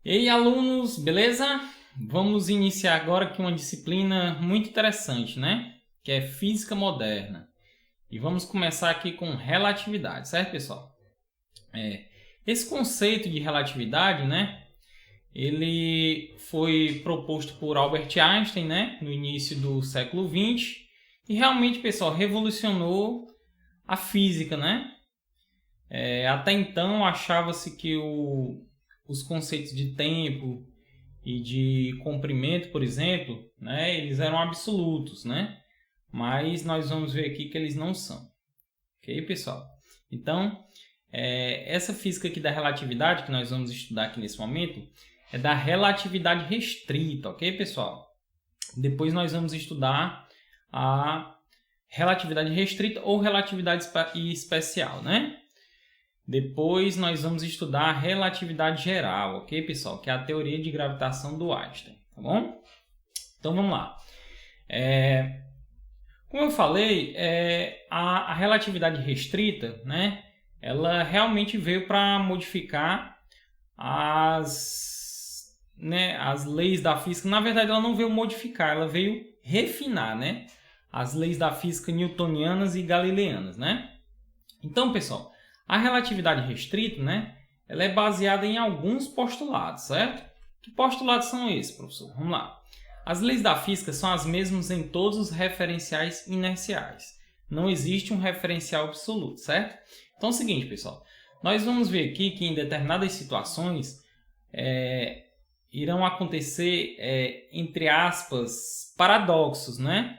E aí, alunos, beleza? Vamos iniciar agora aqui uma disciplina muito interessante, né? Que é Física Moderna. E vamos começar aqui com relatividade, certo, pessoal? Esse conceito de relatividade, né? Ele foi proposto por Albert Einstein, né? No início do século XX. E realmente, pessoal, revolucionou a física, né? Até então, achava-se que os conceitos de tempo e de comprimento, por exemplo, né, eles eram absolutos, né? Mas nós vamos ver aqui que eles não são. Ok, pessoal? Então, essa física aqui da relatividade que nós vamos estudar aqui nesse momento é da relatividade restrita, ok, pessoal? Depois nós vamos estudar a relatividade restrita ou relatividade especial, né? Depois nós vamos estudar a relatividade geral, ok, pessoal? Que é a teoria de gravitação do Einstein, tá bom? Então vamos lá. Como eu falei, a relatividade restrita, né? Ela realmente veio para modificar as leis da física. Na verdade, ela não veio modificar, ela veio refinar, né? As leis da física newtonianas e galileanas, né? Então, pessoal, a relatividade restrita, né, ela é baseada em alguns postulados, certo? Que postulados são esses, professor? Vamos lá. As leis da física são as mesmas em todos os referenciais inerciais. Não existe um referencial absoluto, certo? Então é o seguinte, pessoal. Nós vamos ver aqui que em determinadas situações irão acontecer, entre aspas, paradoxos, né?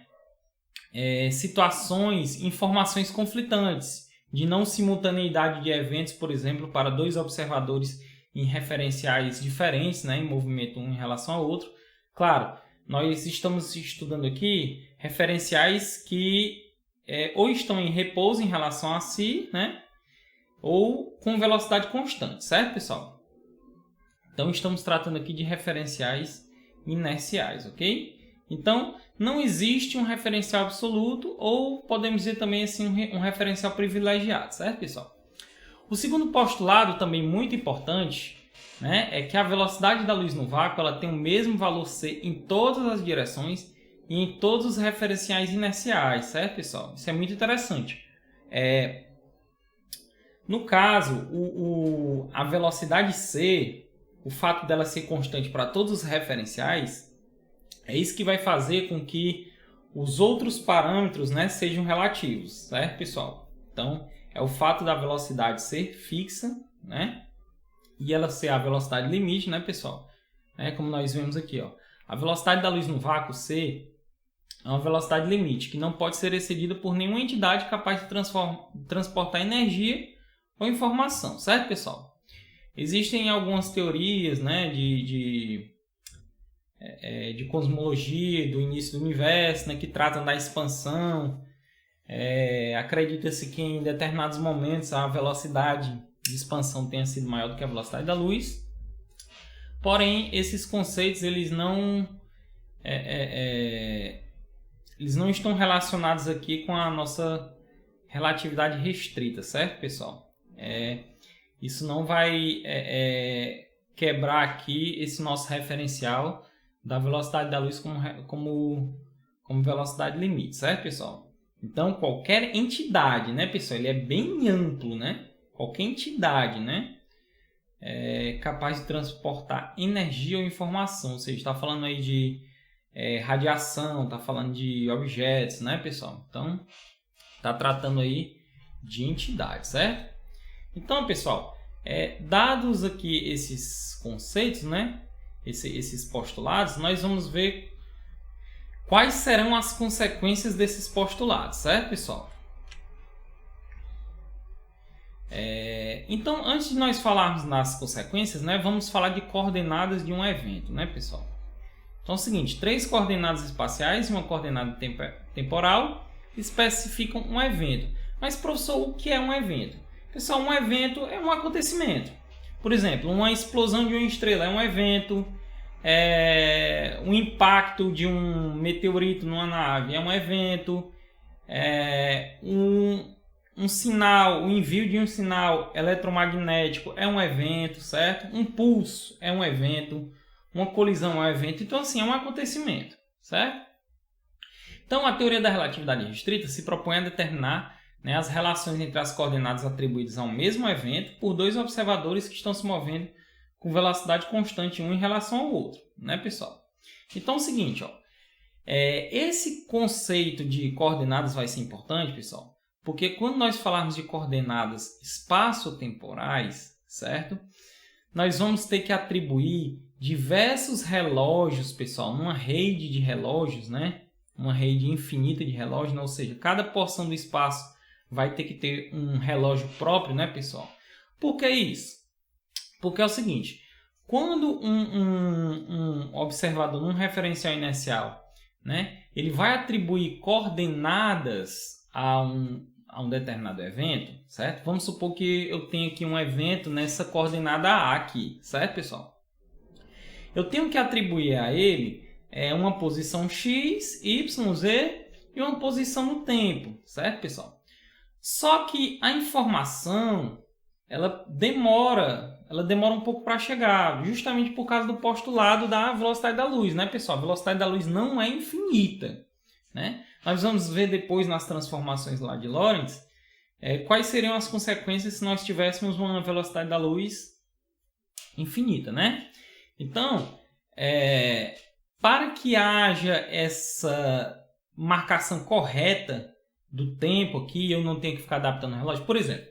Situações, informações conflitantes, de não simultaneidade de eventos, por exemplo, para dois observadores em referenciais diferentes, né, em movimento um em relação ao outro. Claro, nós estamos estudando aqui referenciais que ou estão em repouso em relação a si, né, ou com velocidade constante, certo, pessoal? Então, estamos tratando aqui de referenciais inerciais, ok? Então, não existe um referencial absoluto, ou podemos dizer também assim um referencial privilegiado, certo, pessoal? O segundo postulado, também muito importante, né, é que a velocidade da luz no vácuo ela tem o mesmo valor c em todas as direções e em todos os referenciais inerciais, certo, pessoal? Isso é muito interessante. No caso, a velocidade c, o fato dela ser constante para todos os referenciais, é isso que vai fazer com que os outros parâmetros, né, sejam relativos, certo, pessoal? Então, é o fato da velocidade ser fixa, né, e ela ser a velocidade limite, né, pessoal? Como nós vemos aqui, ó, a velocidade da luz no vácuo, c, é uma velocidade limite, que não pode ser excedida por nenhuma entidade capaz de transportar energia ou informação, certo, pessoal? Existem algumas teorias, né, de cosmologia, do início do universo, né, que tratam da expansão. Acredita-se que em determinados momentos a velocidade de expansão tenha sido maior do que a velocidade da luz. Porém, esses conceitos eles não estão relacionados aqui com a nossa relatividade restrita, certo, pessoal? Isso não vai quebrar aqui esse nosso referencial da velocidade da luz como velocidade limite, certo, pessoal? Então, qualquer entidade, né, pessoal, ele é bem amplo, né? Qualquer entidade, né, é capaz de transportar energia ou informação, ou seja, está falando aí de radiação, está falando de objetos, né, pessoal? Então, está tratando aí de entidade, certo? Então, pessoal, dados aqui esses conceitos, né, esses postulados, nós vamos ver quais serão as consequências desses postulados, certo, pessoal? Então, antes de nós falarmos nas consequências, né, vamos falar de coordenadas de um evento, né, pessoal? Então é o seguinte, 3 coordenadas espaciais e uma coordenada temporal especificam um evento. Mas, professor, o que é um evento? Pessoal, um evento é um acontecimento. Por exemplo, uma explosão de uma estrela é um evento. Um impacto de um meteorito numa nave é um evento. um sinal, o envio de um sinal eletromagnético é um evento, certo? Um pulso é um evento, uma colisão é um evento. Então, assim, é um acontecimento, certo? Então, a teoria da relatividade restrita se propõe a determinar, né, as relações entre as coordenadas atribuídas a um mesmo evento por dois observadores que estão se movendo com velocidade constante um em relação ao outro, né, pessoal? Então, é o seguinte, ó, esse conceito de coordenadas vai ser importante, pessoal, porque quando nós falarmos de coordenadas espaço-temporais, certo? Nós vamos ter que atribuir diversos relógios, pessoal, numa rede de relógios, né? Uma rede infinita de relógios, né? Ou seja, cada porção do espaço vai ter que ter um relógio próprio, né, pessoal? Por que isso? Porque é o seguinte, quando um observador num referencial inercial, né, ele vai atribuir coordenadas a um determinado evento, certo? Vamos supor que eu tenho aqui um evento nessa coordenada A aqui, certo, pessoal? Eu tenho que atribuir a ele uma posição x, y, z e uma posição no tempo, certo, pessoal? Só que a informação, ela demora um pouco para chegar, justamente por causa do postulado da velocidade da luz, né, pessoal? A velocidade da luz não é infinita, né? Nós vamos ver depois nas transformações lá de Lorentz quais seriam as consequências se nós tivéssemos uma velocidade da luz infinita, né? Então, para que haja essa marcação correta do tempo aqui, eu não tenho que ficar adaptando o relógio. Por exemplo,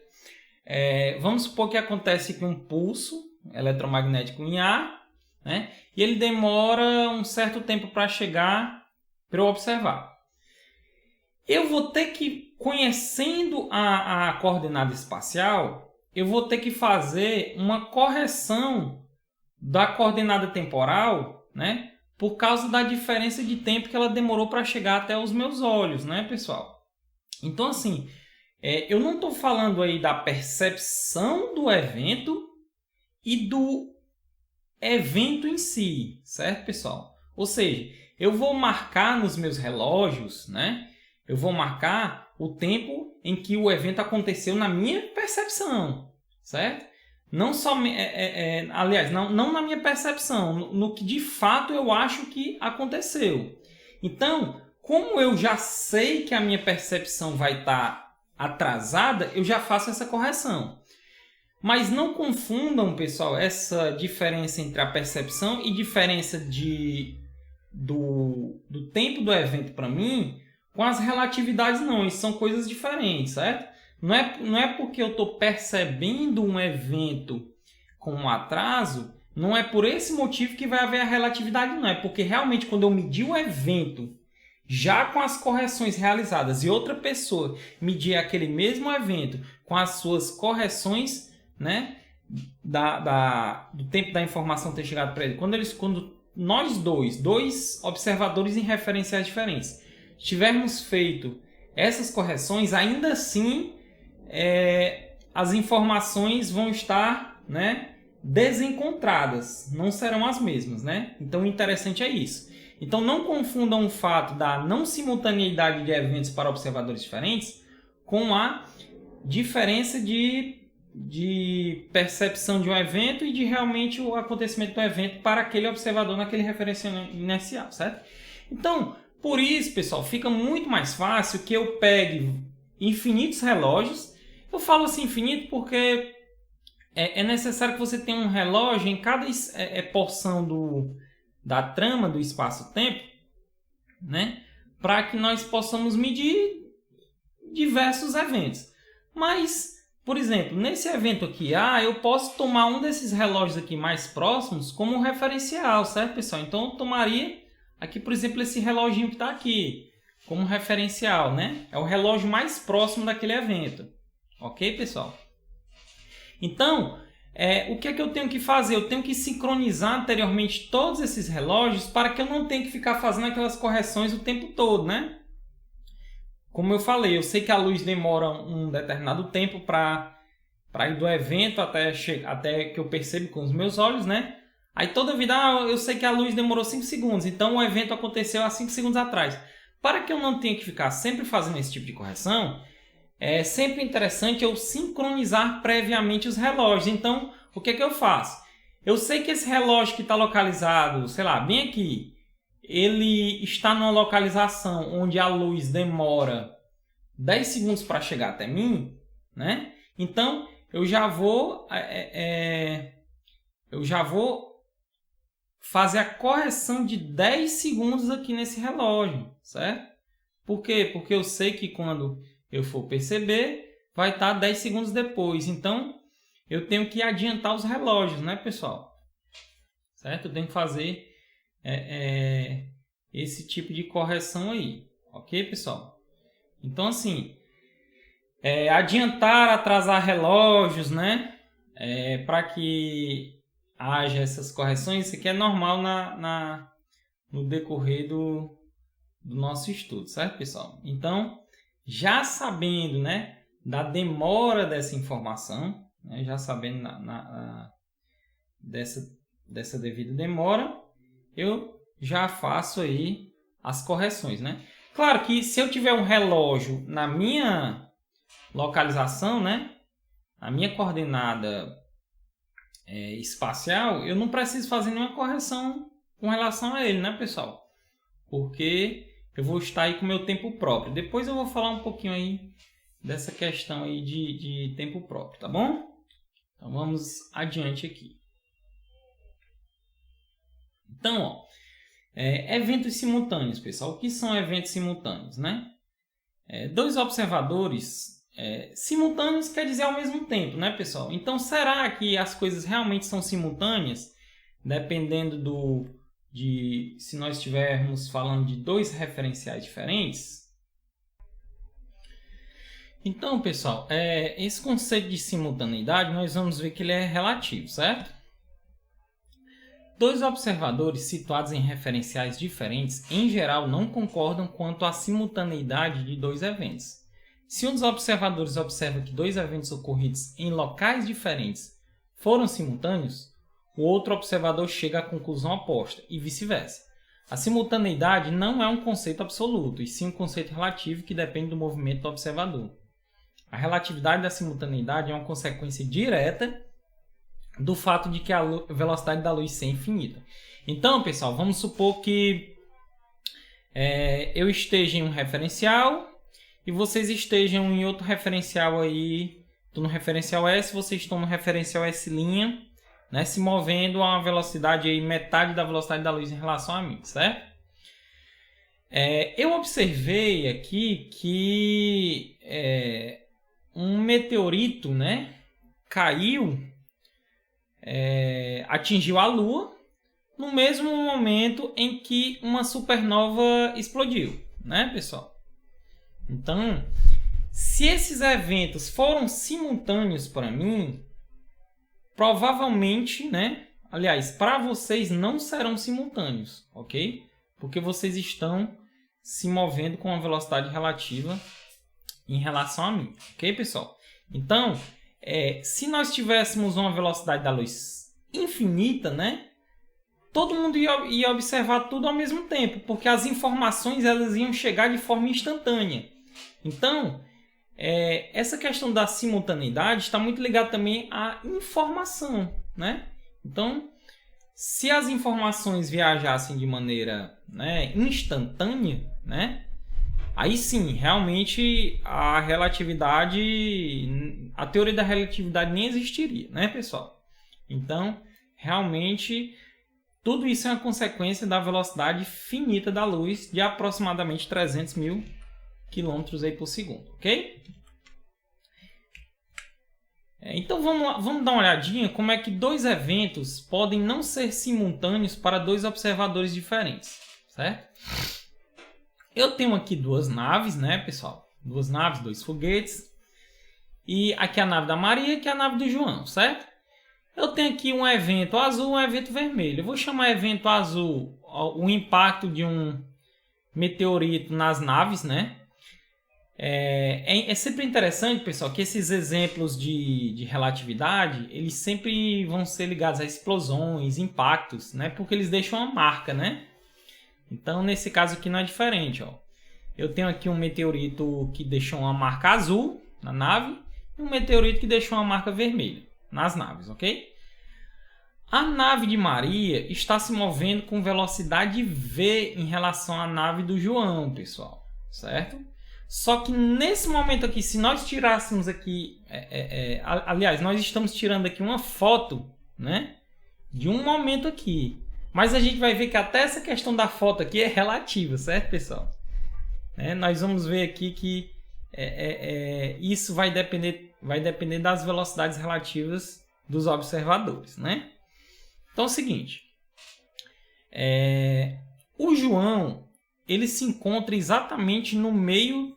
vamos supor que acontece aqui um pulso eletromagnético em A, né? E ele demora um certo tempo para chegar para eu observar. Eu vou ter que, conhecendo a coordenada espacial, eu vou ter que fazer uma correção da coordenada temporal, né? Por causa da diferença de tempo que ela demorou para chegar até os meus olhos, né, pessoal? Então, assim, eu não estou falando aí da percepção do evento e do evento em si, certo, pessoal? Ou seja, eu vou marcar nos meus relógios, né? Eu vou marcar o tempo em que o evento aconteceu na minha percepção, certo? Não somente, aliás, não na minha percepção, no que de fato eu acho que aconteceu. Então, como eu já sei que a minha percepção vai estar atrasada, eu já faço essa correção. Mas não confundam, pessoal, essa diferença entre a percepção e diferença do tempo do evento para mim com as relatividades, não. Isso são coisas diferentes, certo? Não é porque eu estou percebendo um evento com um atraso, não é por esse motivo que vai haver a relatividade, não. É porque realmente quando eu medir o evento já com as correções realizadas e outra pessoa medir aquele mesmo evento com as suas correções, né, do tempo da informação ter chegado para ele, quando nós dois observadores em referenciais diferentes, tivermos feito essas correções, ainda assim as informações vão estar, né, desencontradas, não serão as mesmas, né? Então o interessante é isso. Então não confundam o fato da não simultaneidade de eventos para observadores diferentes com a diferença de percepção de um evento e de realmente o acontecimento do evento para aquele observador naquele referencial inercial, certo? Então, por isso, pessoal, fica muito mais fácil que eu pegue infinitos relógios. Eu falo assim infinito porque é necessário que você tenha um relógio em cada porção da trama do espaço-tempo, né? Para que nós possamos medir diversos eventos. Mas, por exemplo, nesse evento aqui, eu posso tomar um desses relógios aqui mais próximos como um referencial, certo, pessoal? Então, eu tomaria aqui, por exemplo, esse reloginho que está aqui como um referencial, né? É o relógio mais próximo daquele evento. Ok, pessoal? Então, o que é que eu tenho que fazer? Eu tenho que sincronizar anteriormente todos esses relógios para que eu não tenha que ficar fazendo aquelas correções o tempo todo, né? Como eu falei, eu sei que a luz demora um determinado tempo para ir do evento até que eu percebo com os meus olhos, né? Aí toda vida eu sei que a luz demorou 5 segundos, então o evento aconteceu há 5 segundos atrás. Para que eu não tenha que ficar sempre fazendo esse tipo de correção, é sempre interessante eu sincronizar previamente os relógios. Então, o que é que eu faço? Eu sei que esse relógio que está localizado, sei lá, bem aqui, ele está numa localização onde a luz demora 10 segundos para chegar até mim, né? Então, eu já vou fazer a correção de 10 segundos aqui nesse relógio, certo? Por quê? Porque eu sei que quando eu for perceber, vai estar 10 segundos depois. Então, eu tenho que adiantar os relógios, né, pessoal? Certo? Eu tenho que fazer esse tipo de correção aí. Ok, pessoal? Então, assim, adiantar, atrasar relógios, né? Para que haja essas correções, isso aqui é normal no decorrer do nosso estudo, certo, pessoal? Então, já sabendo, né, da demora dessa informação, né, já sabendo dessa devida demora, eu já faço aí as correções, né? Claro que se eu tiver um relógio na minha localização, né, a minha coordenada espacial, eu não preciso fazer nenhuma correção com relação a ele, né, pessoal? Porque eu vou estar aí com o meu tempo próprio. Depois eu vou falar um pouquinho aí dessa questão aí de tempo próprio, tá bom? Então vamos adiante aqui. Então, ó, eventos simultâneos, pessoal. O que são eventos simultâneos, né? Dois observadores simultâneos quer dizer ao mesmo tempo, né, pessoal? Então, será que as coisas realmente são simultâneas? Dependendo se nós estivermos falando de dois referenciais diferentes? Então, pessoal, esse conceito de simultaneidade, nós vamos ver que ele é relativo, certo? Dois observadores situados em referenciais diferentes, em geral, não concordam quanto à simultaneidade de dois eventos. Se um dos observadores observa que dois eventos ocorridos em locais diferentes foram simultâneos, o outro observador chega à conclusão oposta, e vice-versa. A simultaneidade não é um conceito absoluto, e sim um conceito relativo que depende do movimento do observador. A relatividade da simultaneidade é uma consequência direta do fato de que a velocidade da luz é infinita. Então, pessoal, vamos supor que eu esteja em um referencial e vocês estejam em outro referencial aí. Estou no referencial S, vocês estão no referencial S', né, se movendo a uma velocidade aí, metade da velocidade da luz em relação a mim, certo? Eu observei aqui que um meteorito, né, caiu, atingiu a Lua no mesmo momento em que uma supernova explodiu, né, pessoal? Então, se esses eventos foram simultâneos para mim, provavelmente, né? Aliás, para vocês não serão simultâneos, ok? Porque vocês estão se movendo com uma velocidade relativa em relação a mim, ok, pessoal? Então, se nós tivéssemos uma velocidade da luz infinita, né? Todo mundo ia observar tudo ao mesmo tempo, porque as informações elas iam chegar de forma instantânea. Então, essa questão da simultaneidade está muito ligada também à informação, né? Então, se as informações viajassem de maneira, né, instantânea, né? Aí sim, realmente a teoria da relatividade nem existiria, né, pessoal? Então, realmente, tudo isso é uma consequência da velocidade finita da luz de aproximadamente 300 mil quilômetros aí por segundo, ok? Então vamos dar uma olhadinha como é que dois eventos podem não ser simultâneos para dois observadores diferentes, certo? Eu tenho aqui duas naves, né, pessoal? Duas naves, dois foguetes. E aqui a nave da Maria e aqui a nave do João, certo? Eu tenho aqui um evento azul e um evento vermelho. Eu vou chamar evento azul o impacto de um meteorito nas naves, né? É sempre interessante, pessoal, que esses exemplos de relatividade, eles sempre vão ser ligados a explosões, impactos, né? Porque eles deixam uma marca, né? Então, nesse caso aqui não é diferente, ó. Eu tenho aqui um meteorito que deixou uma marca azul, na nave e um meteorito que deixou uma marca vermelha nas naves, ok? A nave de Maria está se movendo com velocidade V em relação à nave do João, pessoal, certo? Só que nesse momento aqui, se nós tirássemos aqui, aliás, nós estamos tirando aqui uma foto, né, de um momento aqui. Mas a gente vai ver que até essa questão da foto aqui é relativa, certo, pessoal? Nós vamos ver aqui que isso vai depender das velocidades relativas dos observadores, né? Então é o seguinte, o João ele se encontra exatamente no meio,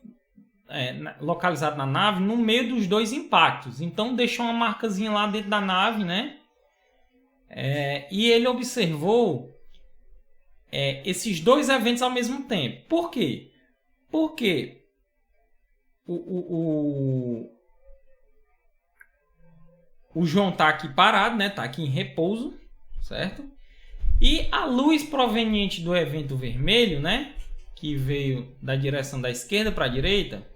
localizado na nave, no meio dos dois impactos. Então deixou uma marcazinha lá dentro da nave, né? E ele observou esses dois eventos ao mesmo tempo. Por quê? Porque o João está aqui parado, né? Está aqui em repouso, certo? E a luz proveniente do evento vermelho, né? Que veio da direção da esquerda para a direita,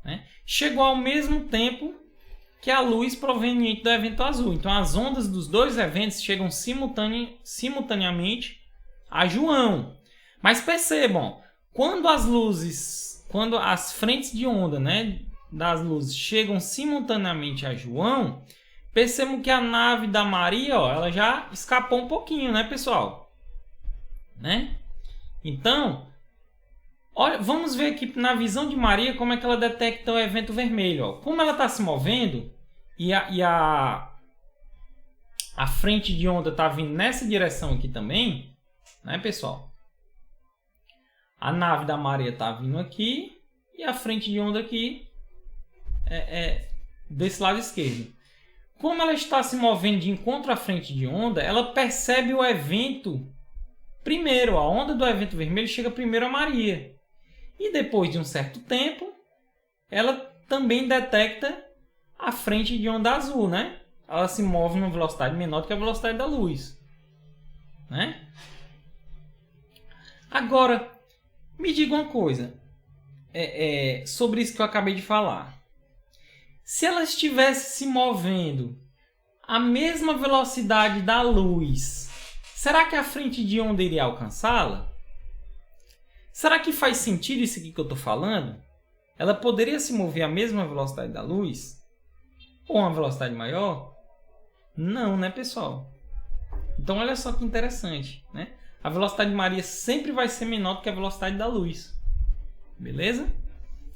né? Chegou ao mesmo tempo que a luz proveniente do evento azul. Então as ondas dos dois eventos chegam simultaneamente a João. Mas percebam, quando as frentes de onda, né, das luzes chegam simultaneamente a João, percebam que a nave da Maria, ó, ela já escapou um pouquinho, né, pessoal? Né? Então, olha, vamos ver aqui na visão de Maria como é que ela detecta o evento vermelho. Ó. Como ela está se movendo e a frente de onda está vindo nessa direção aqui também, né, pessoal? A nave da Maria está vindo aqui e a frente de onda aqui desse lado esquerdo. Como ela está se movendo de encontro à frente de onda, ela percebe o evento primeiro. A onda do evento vermelho chega primeiro a Maria. E depois de um certo tempo, ela também detecta a frente de onda azul, né? Ela se move numa velocidade menor do que a velocidade da luz, né? Agora, me diga uma coisa sobre isso que eu acabei de falar. Se ela estivesse se movendo à mesma velocidade da luz, será que a frente de onda iria alcançá-la? Será que faz sentido isso aqui que eu estou falando? Ela poderia se mover à mesma velocidade da luz? Ou uma velocidade maior? Não, né, pessoal? Então, olha só que interessante, né? A velocidade de Maria sempre vai ser menor do que a velocidade da luz. Beleza?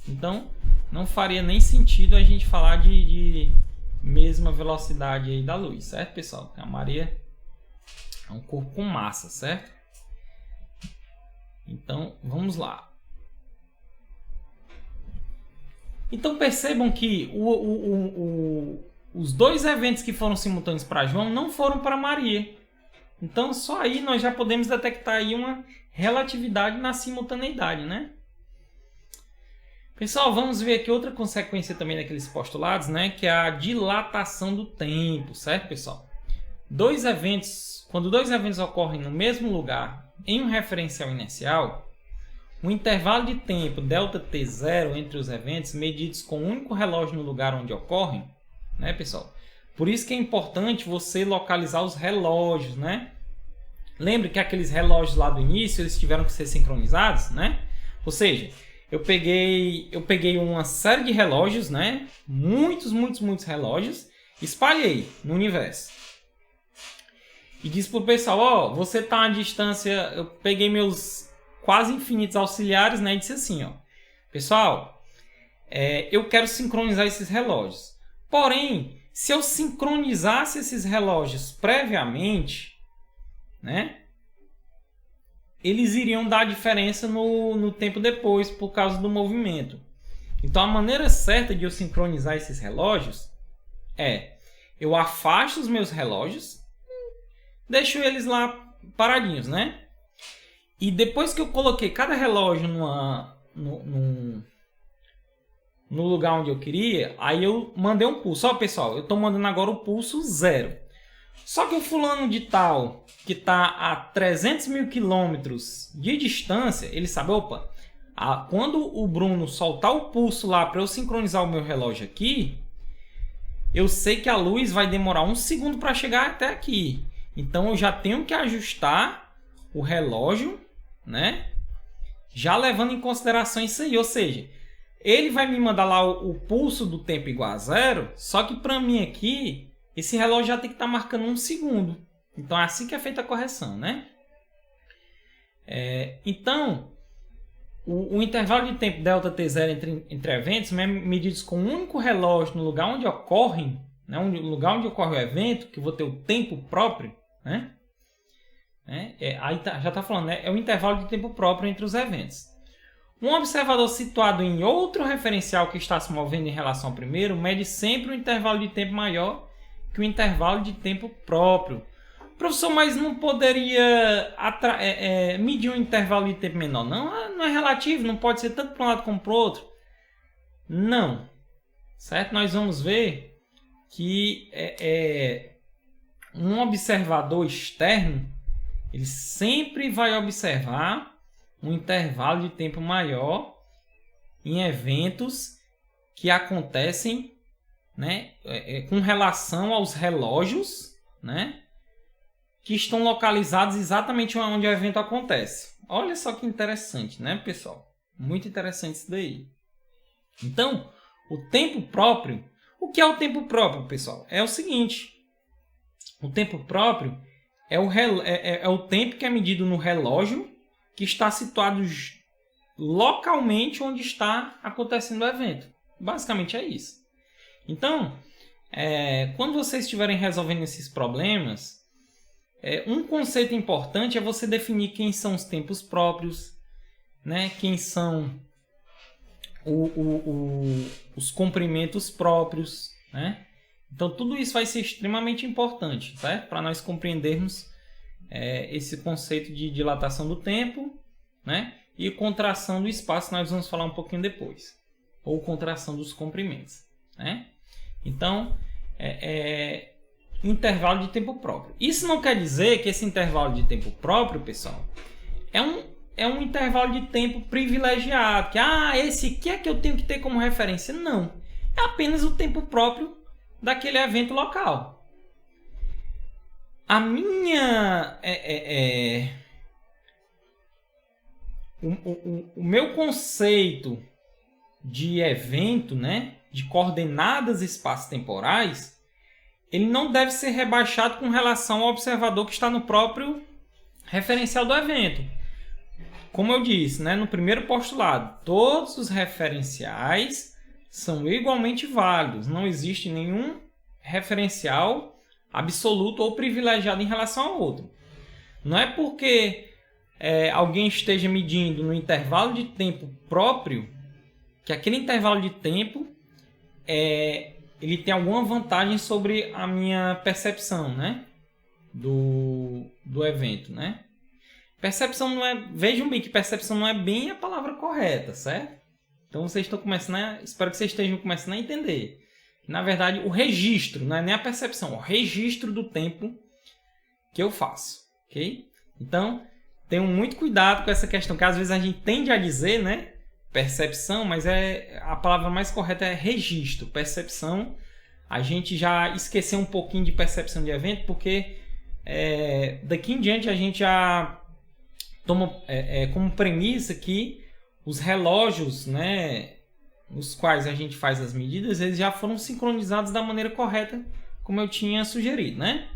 Então, não faria nem sentido a gente falar de mesma velocidade aí da luz, certo, pessoal? A Maria é um corpo com massa, certo? Então, vamos lá. Então, percebam que os dois eventos que foram simultâneos para João não foram para Maria. Então, só aí nós já podemos detectar aí uma relatividade na simultaneidade, né? Pessoal, vamos ver aqui outra consequência também daqueles postulados, né? Que é a dilatação do tempo, certo, pessoal? Quando dois eventos ocorrem no mesmo lugar em um referencial inercial, o intervalo de tempo ΔT0 entre os eventos medidos com um único relógio no lugar onde ocorrem, né, pessoal? Por isso que é importante você localizar os relógios, né? Lembre que aqueles relógios lá do início, eles tiveram que ser sincronizados, né? Ou seja, eu peguei uma série de relógios, né? Muitos relógios, espalhei no universo. E disse pro pessoal, ó, você tá à distância, eu peguei meus quase infinitos auxiliares, né? E disse assim, ó, pessoal, eu quero sincronizar esses relógios. Porém, se eu sincronizasse esses relógios previamente, né? Eles iriam dar diferença no tempo depois, por causa do movimento. Então, a maneira certa de eu sincronizar esses relógios eu afasto os meus relógios, deixo eles lá paradinhos, né? E depois que eu coloquei cada relógio no lugar onde eu queria, aí eu mandei um pulso. Ó, pessoal, eu estou mandando agora o pulso 0. Só que o fulano de tal, que está a 300 mil quilômetros de distância, ele sabe, opa, Quando o Bruno soltar o pulso lá para eu sincronizar o meu relógio aqui, eu sei que a luz vai demorar 1 segundo para chegar até aqui. Então eu já tenho que ajustar o relógio, né? Já levando em consideração isso aí. Ou seja, ele vai me mandar lá o pulso do tempo igual a 0, só que para mim aqui, esse relógio já tem que estar marcando 1 segundo. Então é assim que é feita a correção, né? Então, o intervalo de tempo ΔT0 entre eventos é medido com um único relógio no lugar onde ocorrem, né? No lugar onde ocorre o evento, que eu vou ter o tempo próprio, né? Aí já está falando, né? É o intervalo de tempo próprio entre os eventos. Um observador situado em outro referencial que está se movendo em relação ao primeiro mede sempre um intervalo de tempo maior que o intervalo de tempo próprio. Professor, mas não poderia medir um intervalo de tempo menor? Não é relativo, não pode ser tanto para um lado como para o outro. Não. Certo? Nós vamos ver que um observador externo, ele sempre vai observar um intervalo de tempo maior em eventos que acontecem, né, com relação aos relógios, né, que estão localizados exatamente onde o evento acontece. Olha só que interessante, né, pessoal? Muito interessante isso daí. Então, o tempo próprio... O que é o tempo próprio, pessoal? É o seguinte. O tempo próprio é o tempo que é medido no relógio que está situado localmente onde está acontecendo o evento. Basicamente é isso. Então, quando vocês estiverem resolvendo esses problemas, um conceito importante é você definir quem são os tempos próprios, né? Quem são os comprimentos próprios, né? Então, tudo isso vai ser extremamente importante, tá? Para nós compreendermos esse conceito de dilatação do tempo, né? E contração do espaço, nós vamos falar um pouquinho depois. Ou contração dos comprimentos, né? Então, intervalo de tempo próprio. Isso não quer dizer que esse intervalo de tempo próprio, pessoal, é um intervalo de tempo privilegiado. Que, esse aqui é que eu tenho que ter como referência. Não. É apenas o tempo próprio daquele evento local. A minha... O meu conceito de evento, né, de coordenadas espaço-temporais, ele não deve ser rebaixado com relação ao observador que está no próprio referencial do evento. Como eu disse, né, no primeiro postulado, todos os referenciais são igualmente válidos. Não existe nenhum referencial absoluto ou privilegiado em relação ao outro. Não é porque alguém esteja medindo no intervalo de tempo próprio que aquele intervalo de tempo ele tem alguma vantagem sobre a minha percepção, né, do evento, né? Percepção não é... Vejam bem que percepção não é bem a palavra correta, certo? Então vocês estão começando espero que vocês estejam começando a entender. Na verdade, o registro, não é nem a percepção, o registro do tempo que eu faço, ok? Então, tenham muito cuidado com essa questão, que às vezes a gente tende a dizer, né, percepção, mas a palavra mais correta é registro. Percepção, a gente já esqueceu um pouquinho de percepção de evento, porque daqui em diante a gente já toma como premissa que os relógios, né, nos quais a gente faz as medidas, eles já foram sincronizados da maneira correta, como eu tinha sugerido, né?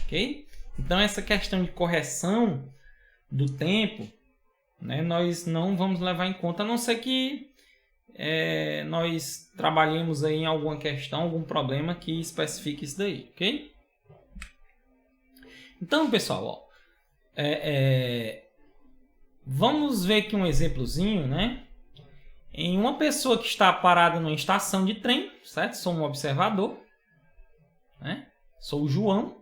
Ok? Então, essa questão de correção do tempo, né, nós não vamos levar em conta, a não ser que nós trabalhemos aí em alguma questão, algum problema que especifique isso daí, ok? Então, pessoal, ó, vamos ver aqui um exemplozinho, né? Em uma pessoa que está parada numa estação de trem, certo? Sou um observador, né? Sou o João.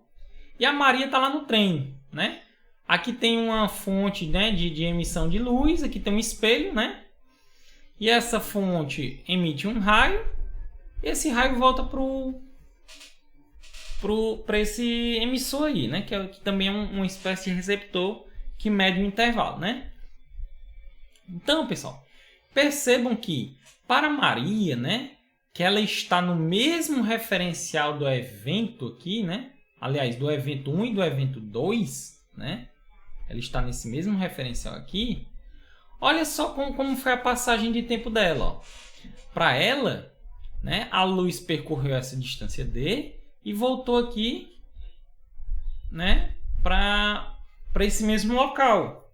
E a Maria está lá no trem, né? Aqui tem uma fonte, né, de emissão de luz. Aqui tem um espelho, né? E essa fonte emite um raio. E esse raio volta para esse emissor aí, né? Que também é uma espécie de receptor que mede o intervalo, né? Então, pessoal, Percebam que para Maria, né, que ela está no mesmo referencial do evento aqui, né? Aliás, do evento 1 e do evento 2, né? Ela está nesse mesmo referencial aqui. Olha só como foi a passagem de tempo dela. Para ela, né, a luz percorreu essa distância d e voltou aqui, né, para esse mesmo local.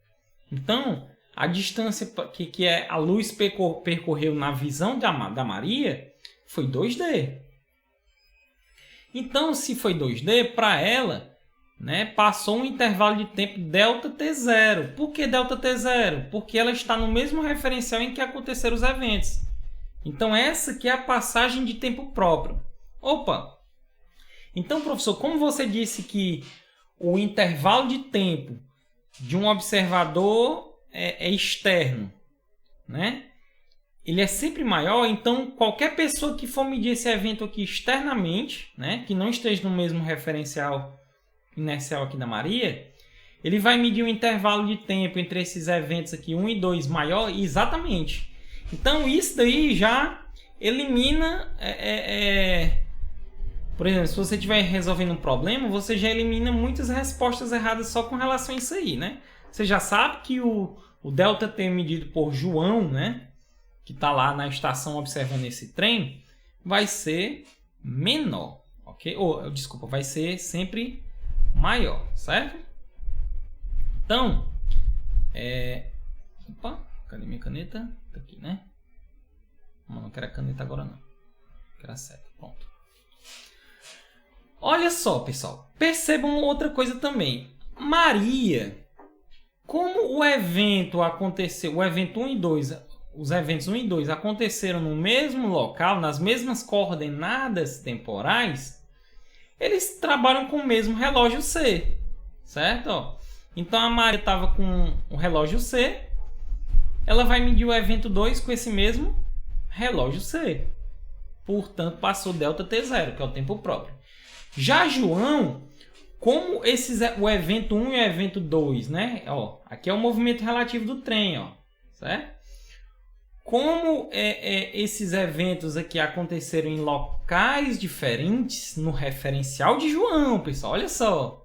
Então, a distância que a luz percorreu na visão da Maria foi 2D. Então, se foi 2D, para ela, né, passou um intervalo de tempo ΔT0. Por que ΔT0? Porque ela está no mesmo referencial em que aconteceram os eventos. Então, essa aqui é a passagem de tempo próprio. Opa! Então, professor, como você disse que o intervalo de tempo de um observador é externo, né? Ele é sempre maior, então qualquer pessoa que for medir esse evento aqui externamente, né, que não esteja no mesmo referencial inercial aqui da Maria, ele vai medir o intervalo de tempo entre esses eventos aqui, 1 e 2, maior, exatamente. Então isso daí já elimina, por exemplo, se você estiver resolvendo um problema, você já elimina muitas respostas erradas só com relação a isso aí, né? Você já sabe que o ΔT medido por João, né, que está lá na estação observando esse trem, vai ser menor, ok? Desculpa, vai ser sempre maior, certo? Então, opa, cadê minha caneta? Tá aqui, né? Não quero a caneta agora não. Quero a seta, pronto. Olha só, pessoal, percebam outra coisa também. Maria, como o evento aconteceu, o evento 1 e 2, os eventos 1 e 2 aconteceram no mesmo local, nas mesmas coordenadas temporais, eles trabalham com o mesmo relógio C, certo? Ó, então a Maria estava com o relógio C, ela vai medir o evento 2 com esse mesmo relógio C. Portanto, passou ΔT0, que é o tempo próprio. Já João, como o evento 1 e o evento 2, né? Ó, aqui é o movimento relativo do trem, ó, certo? Como esses eventos aqui aconteceram em locais diferentes no referencial de João, pessoal, olha só.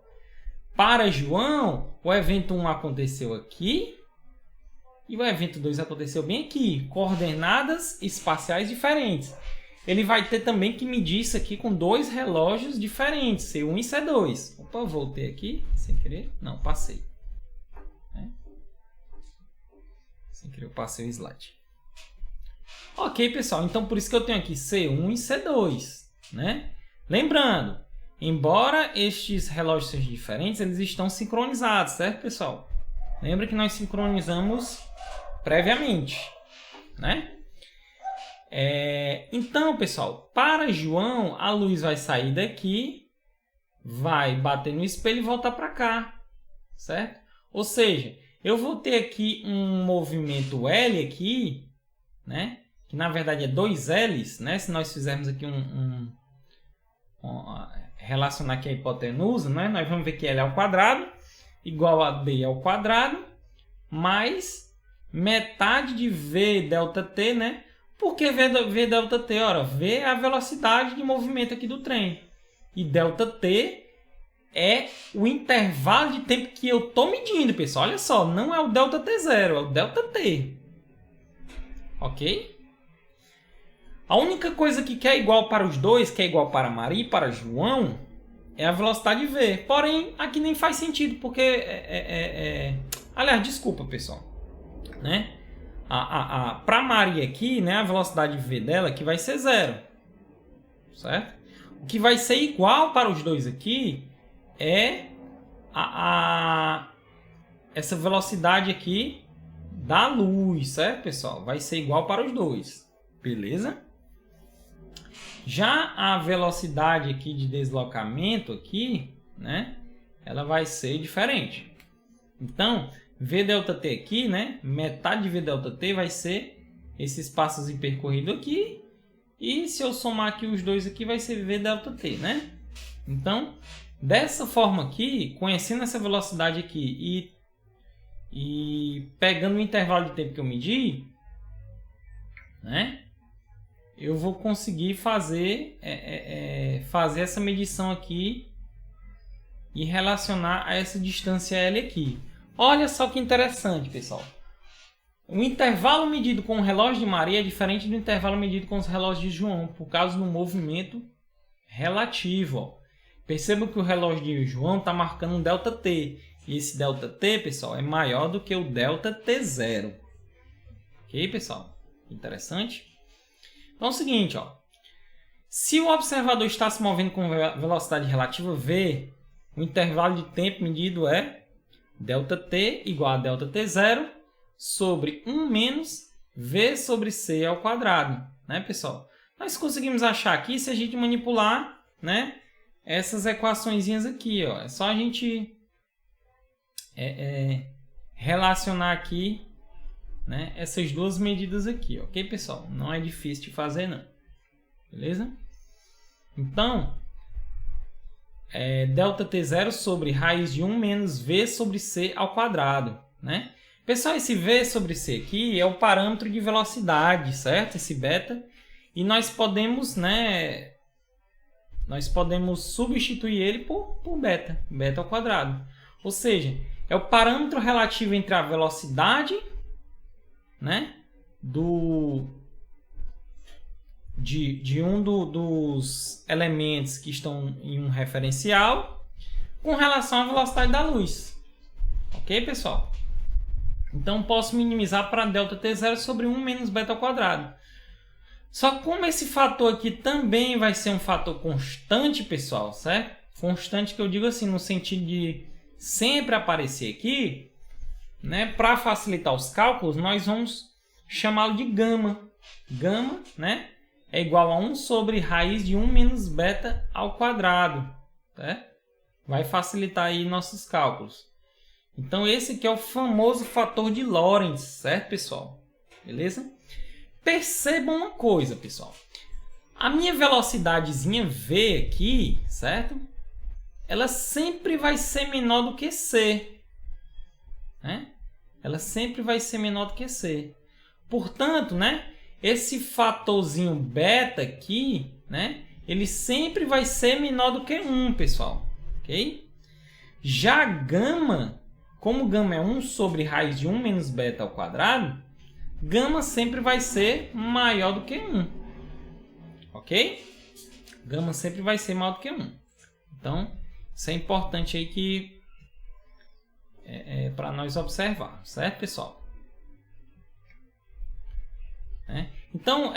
Para João, o evento 1 aconteceu aqui e o evento 2 aconteceu bem aqui, coordenadas espaciais diferentes. Ele vai ter também que medir isso aqui com dois relógios diferentes, C1 e C2. Opa, voltei aqui, sem querer. Não, passei. Sem querer eu passei o slide. Ok, pessoal, então por isso que eu tenho aqui C1 e C2, né? Lembrando, embora estes relógios sejam diferentes, eles estão sincronizados, certo, pessoal? Lembra que nós sincronizamos previamente, né? Então, pessoal, para João, a luz vai sair daqui, vai bater no espelho e voltar para cá, certo? Ou seja, eu vou ter aqui um movimento L aqui, né? Que na verdade é 2 L's, né? Se nós fizermos aqui relacionar aqui a hipotenusa, né? Nós vamos ver que L ao quadrado igual a B ao quadrado mais metade de V ΔT, né? Por que V ΔT? Ora, V é a velocidade de movimento aqui do trem. E ΔT é o intervalo de tempo que eu estou medindo, pessoal. Olha só, não é o ΔT0, é o ΔT. Ok? A única coisa que é igual para os dois, que é igual para Maria e para João, é a velocidade V. Porém, aqui nem faz sentido, porque... Aliás, desculpa, pessoal. Né? Para Maria aqui, né, a velocidade V dela aqui vai ser 0. Certo? O que vai ser igual para os dois aqui é essa velocidade aqui da luz, certo, pessoal? Vai ser igual para os dois. Beleza? Já a velocidade aqui de deslocamento aqui, né, ela vai ser diferente. Então, V ΔT aqui, né, metade de V ΔT vai ser esse espaçozinho percorrido aqui. E se eu somar aqui os dois aqui, vai ser V ΔT, né? Então, dessa forma aqui, conhecendo essa velocidade aqui e pegando o intervalo de tempo que eu medi, né? Eu vou conseguir fazer, fazer essa medição aqui e relacionar a essa distância L aqui. Olha só que interessante, pessoal. O intervalo medido com o relógio de Maria é diferente do intervalo medido com os relógios de João, por causa do movimento relativo. Ó. Perceba que o relógio de João está marcando um ΔT. E esse ΔT, pessoal, é maior do que o ΔT0. Ok, pessoal? Interessante? Então é o seguinte, ó. Se o observador está se movendo com velocidade relativa v, o intervalo de tempo medido é ΔT igual a ΔT0 sobre 1 menos v sobre c ao quadrado, né, pessoal? Nós conseguimos achar aqui se a gente manipular, né, essas equaçõezinhas aqui, ó. É só a gente relacionar aqui, né, essas duas medidas aqui, ok, pessoal? Não é difícil de fazer, não. Beleza? Então, ΔT0 sobre raiz de 1 menos v sobre c ao quadrado, né? Pessoal, esse v sobre c aqui é o parâmetro de velocidade, certo? Esse beta. E nós podemos, né, substituir ele por beta, beta ao quadrado. Ou seja, é o parâmetro relativo entre a velocidade, né, de um dos elementos que estão em um referencial com relação à velocidade da luz. Ok, pessoal? Então, posso minimizar para ΔT0 sobre 1 menos beta ao quadrado. Só que como esse fator aqui também vai ser um fator constante, pessoal, certo? Constante que eu digo assim, no sentido de sempre aparecer aqui, né? Para facilitar os cálculos, nós vamos chamá-lo de gama. Gama, né, é igual a 1 sobre raiz de 1 menos beta ao quadrado. Certo? Vai facilitar aí nossos cálculos. Então, esse aqui é o famoso fator de Lorentz, certo, pessoal? Beleza? Percebam uma coisa, pessoal. A minha velocidadezinha V aqui, certo? Ela sempre vai ser menor do que C. Né? Ela sempre vai ser menor do que C. Portanto, né, esse fatorzinho beta aqui, né, ele sempre vai ser menor do que 1, pessoal. Ok? Já gama, como gama é 1 sobre raiz de 1 menos beta ao quadrado, gama sempre vai ser maior do que 1. Ok? Gama sempre vai ser maior do que 1. Então, isso é importante aí que para nós observar, certo, pessoal? Então,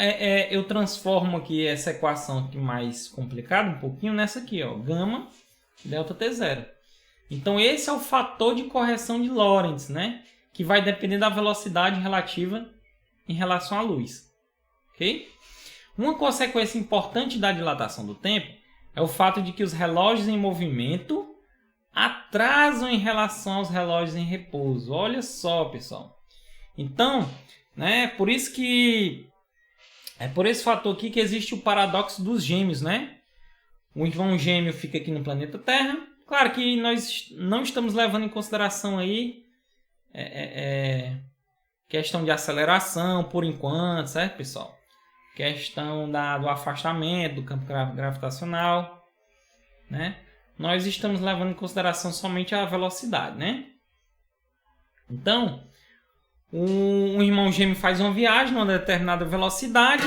eu transformo aqui essa equação aqui mais complicada um pouquinho nessa aqui, ó, gama ΔT0. Então, esse é o fator de correção de Lorentz, né? Que vai depender da velocidade relativa em relação à luz. Ok? Uma consequência importante da dilatação do tempo é o fato de que os relógios em movimento atrasam em relação aos relógios em repouso. Olha só, pessoal. Então, né, por isso que é por esse fator aqui que existe o paradoxo dos gêmeos, né? O irmão gêmeo fica aqui no planeta Terra. Claro que nós não estamos levando em consideração aí questão de aceleração por enquanto, certo, pessoal? Questão do afastamento do campo gravitacional, né? Nós estamos levando em consideração somente a velocidade, né? Então, um irmão gêmeo faz uma viagem numa determinada velocidade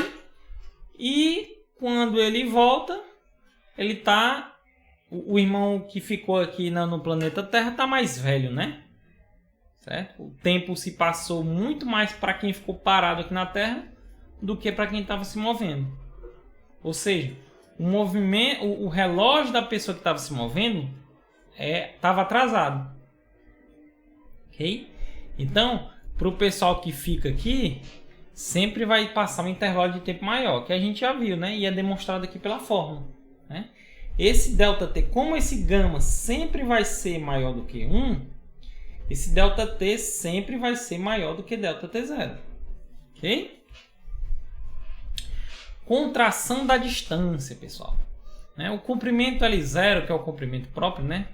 e quando ele volta, o irmão que ficou aqui no planeta Terra está mais velho, né? Certo? O tempo se passou muito mais para quem ficou parado aqui na Terra do que para quem estava se movendo. Ou seja, o relógio da pessoa que estava se movendo estava atrasado. Ok? Então, para o pessoal que fica aqui, sempre vai passar um intervalo de tempo maior, que a gente já viu, né? E é demonstrado aqui pela fórmula. Né? Esse ΔT, como esse gama sempre vai ser maior do que 1, esse ΔT sempre vai ser maior do que ΔT0. Ok? Contração da distância, pessoal. O comprimento L0, que é o comprimento próprio, né?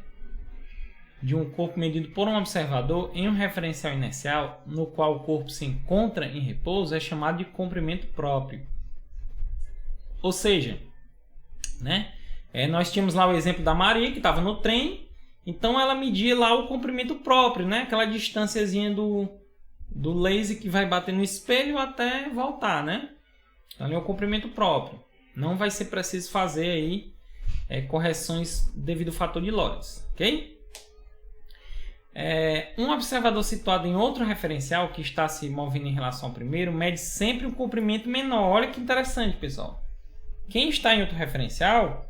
de um corpo medido por um observador em um referencial inercial no qual o corpo se encontra em repouso é chamado de comprimento próprio. Ou seja, né, nós tínhamos lá o exemplo da Maria, que estava no trem, então ela media lá o comprimento próprio, né, aquela distânciazinha do laser que vai bater no espelho até voltar, né? Então ali é o comprimento próprio. Não vai ser preciso fazer aí correções devido ao fator de Lorentz, ok? Um observador situado em outro referencial que está se movendo em relação ao primeiro mede sempre um comprimento menor. Olha que interessante, pessoal. Quem está em outro referencial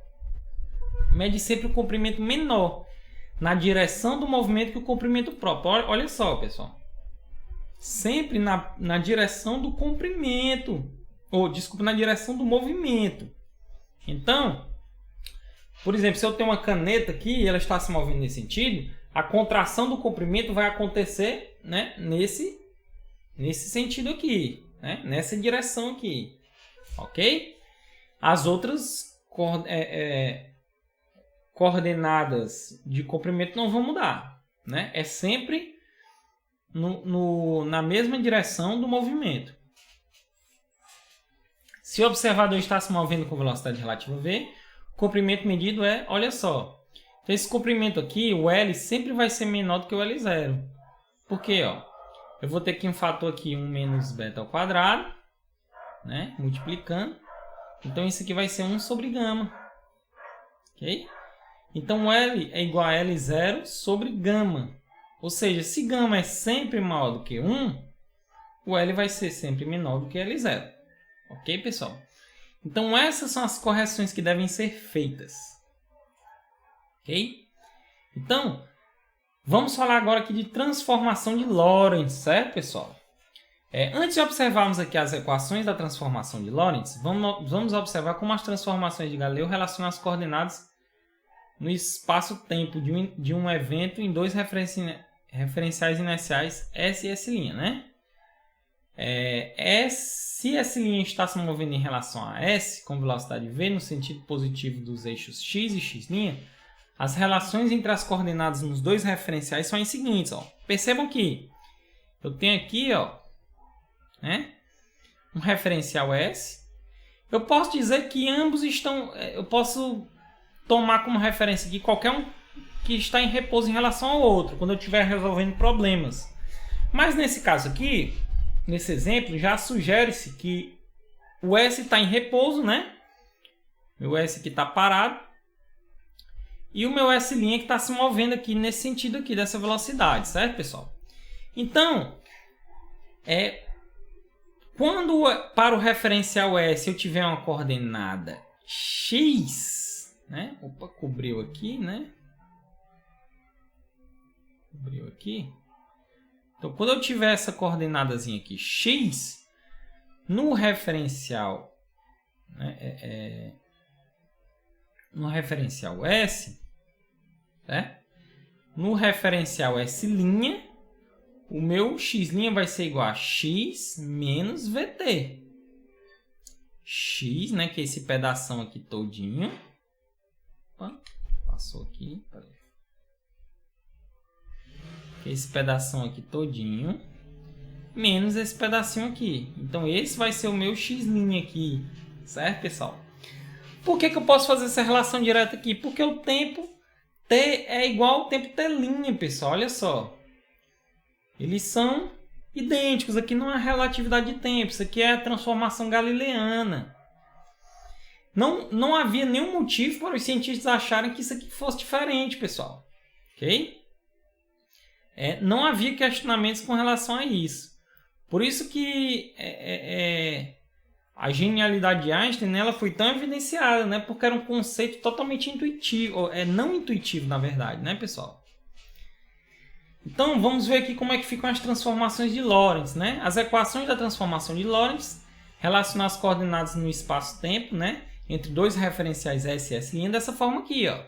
mede sempre um comprimento menor na direção do movimento que o comprimento próprio. Olha só, pessoal. Sempre na direção do comprimento. Desculpa, na direção do movimento. Então, por exemplo, se eu tenho uma caneta aqui e ela está se movendo nesse sentido, a contração do comprimento vai acontecer, né, nesse sentido aqui, né, nessa direção aqui, ok? As outras coordenadas de comprimento não vão mudar, né? É sempre na mesma direção do movimento. Se o observador está se movendo com velocidade relativa v, o comprimento medido olha só, então esse comprimento aqui, o L, sempre vai ser menor do que o L0. Por quê? Eu vou ter aqui um fator aqui, 1 menos beta ao quadrado, né? Multiplicando. Então isso aqui vai ser 1 sobre gama. Ok? Então o L é igual a L0 sobre gama. Ou seja, se gama é sempre maior do que 1, o L vai ser sempre menor do que L0. Ok, pessoal? Então essas são as correções que devem ser feitas. Ok? Então, vamos falar agora aqui de transformação de Lorentz, certo, pessoal? Antes de observarmos aqui as equações da transformação de Lorentz, vamos observar como as transformações de Galileu relacionam as coordenadas no espaço-tempo de um evento em dois referenciais inerciais S e S', né? Se S' está se movendo em relação a S com velocidade v no sentido positivo dos eixos x e x', as relações entre as coordenadas nos dois referenciais são as seguintes. Percebam que eu tenho aqui né, um referencial S. Eu posso dizer que ambos estão... Eu posso tomar como referência aqui qualquer um que está em repouso em relação ao outro, quando eu estiver resolvendo problemas. Mas nesse caso aqui, nesse exemplo, já sugere-se que o S está em repouso, né? Meu S aqui está parado. E o meu S' que está se movendo aqui nesse sentido aqui, dessa velocidade, certo, pessoal? Então, quando para o referencial S eu tiver uma coordenada x, né? Opa, cobriu aqui, né? Cobriu aqui. Então, quando eu tiver essa coordenadazinha aqui, x, no referencial, né, no referencial S, né? No referencial S', o meu x' vai ser igual a x menos vt. X, né, que é esse pedação aqui todinho. Opa, passou aqui, peraí. Que é esse pedação aqui todinho, menos esse pedacinho aqui. Então, esse vai ser o meu x' aqui, certo, pessoal? Por que eu posso fazer essa relação direta aqui? Porque o tempo t é igual ao tempo t', pessoal. Olha só. Eles são idênticos. Aqui não é relatividade de tempo. Isso aqui é a transformação galileana. Não havia nenhum motivo para os cientistas acharem que isso aqui fosse diferente, pessoal. Ok? Não havia questionamentos com relação a isso. Por isso que a genialidade de Einstein, ela foi tão evidenciada, né? Porque era um conceito totalmente intuitivo, não intuitivo, na verdade, né, pessoal? Então, vamos ver aqui como é que ficam as transformações de Lorentz, né? As equações da transformação de Lorentz relacionam as coordenadas no espaço-tempo, né? Entre dois referenciais S e S' dessa forma aqui, ó.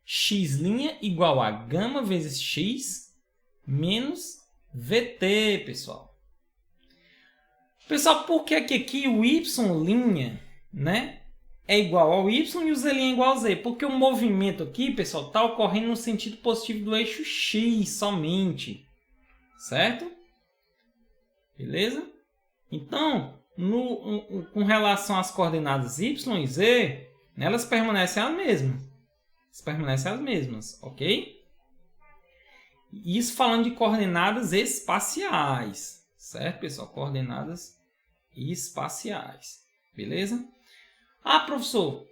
X' igual a gama vezes x menos vt, pessoal. Pessoal, por que aqui o y', né, é igual ao y e o z' é igual ao z. Porque o movimento aqui, pessoal, está ocorrendo no sentido positivo do eixo x somente. Certo? Beleza? Então, com relação às coordenadas y e z, elas permanecem as mesmas. Ok? Isso falando de coordenadas espaciais. Certo, pessoal? Coordenadas espaciais. Beleza? Ah, professor,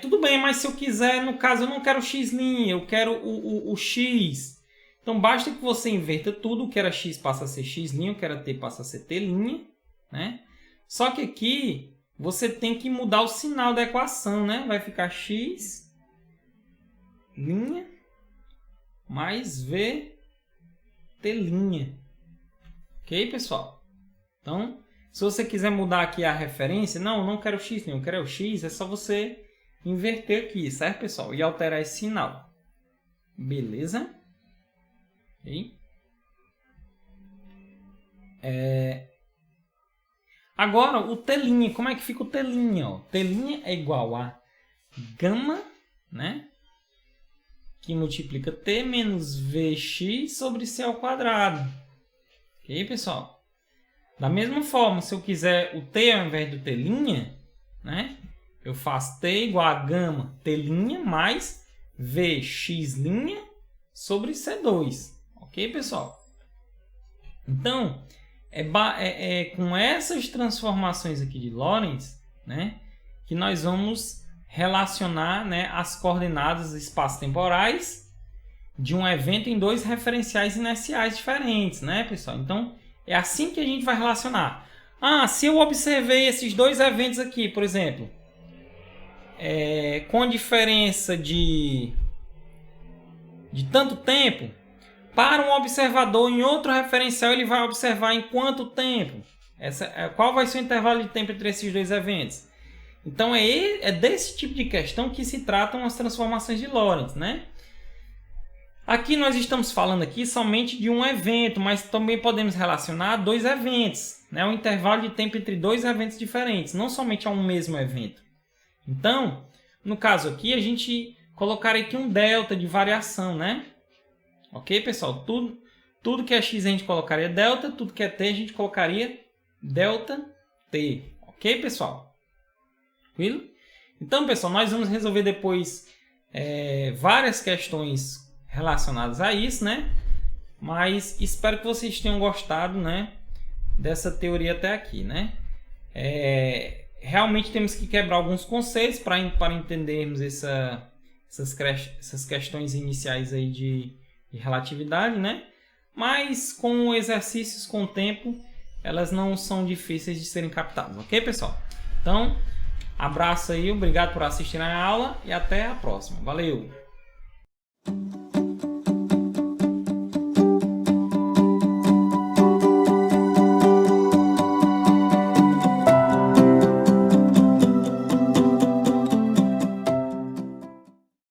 tudo bem, mas se eu quiser, no caso, eu não quero x', eu quero o x. Então, basta que você inverta tudo. O que era x passa a ser x', o que era t passa a ser t', né? Só que aqui, você tem que mudar o sinal da equação, né? Vai ficar x' mais v t'. Ok, pessoal? Então, se você quiser mudar aqui a referência, não quero x', eu quero o x, é só você inverter aqui, certo, pessoal? E alterar esse sinal. Beleza? Okay. Agora, o t', como é que fica o t'? T' é igual a gama, né? Que multiplica t menos vx sobre c ao quadrado. Ok, pessoal? Da mesma forma, se eu quiser o t ao invés do t', né? Eu faço t igual a gama t' mais vx' sobre c2. Ok, pessoal? Então, com essas transformações aqui de Lorentz, né, que nós vamos relacionar, né, as coordenadas espaço-temporais de um evento em dois referenciais inerciais diferentes, né, pessoal? Então, é assim que a gente vai relacionar. Se eu observei esses dois eventos aqui, por exemplo, com a diferença de tanto tempo, para um observador em outro referencial, ele vai observar em quanto tempo? Qual vai ser o intervalo de tempo entre esses dois eventos? Então, é desse tipo de questão que se tratam as transformações de Lorentz, né? Aqui nós estamos falando aqui somente de um evento, mas também podemos relacionar dois eventos, né? Um intervalo de tempo entre dois eventos diferentes, não somente a um mesmo evento. Então, no caso aqui, a gente colocaria aqui um delta de variação, né? Ok, pessoal? Tudo que é x a gente colocaria delta, tudo que é t a gente colocaria delta t. Ok, pessoal? Tranquilo? Então, pessoal, nós vamos resolver depois várias questões relacionadas a isso, né? Mas espero que vocês tenham gostado, né, dessa teoria até aqui, né? Realmente temos que quebrar alguns conceitos para entendermos essas questões iniciais aí de relatividade, né? Mas com exercícios com o tempo, elas não são difíceis de serem captadas, ok, pessoal? Então, abraço aí, obrigado por assistir a aula e até a próxima. Valeu!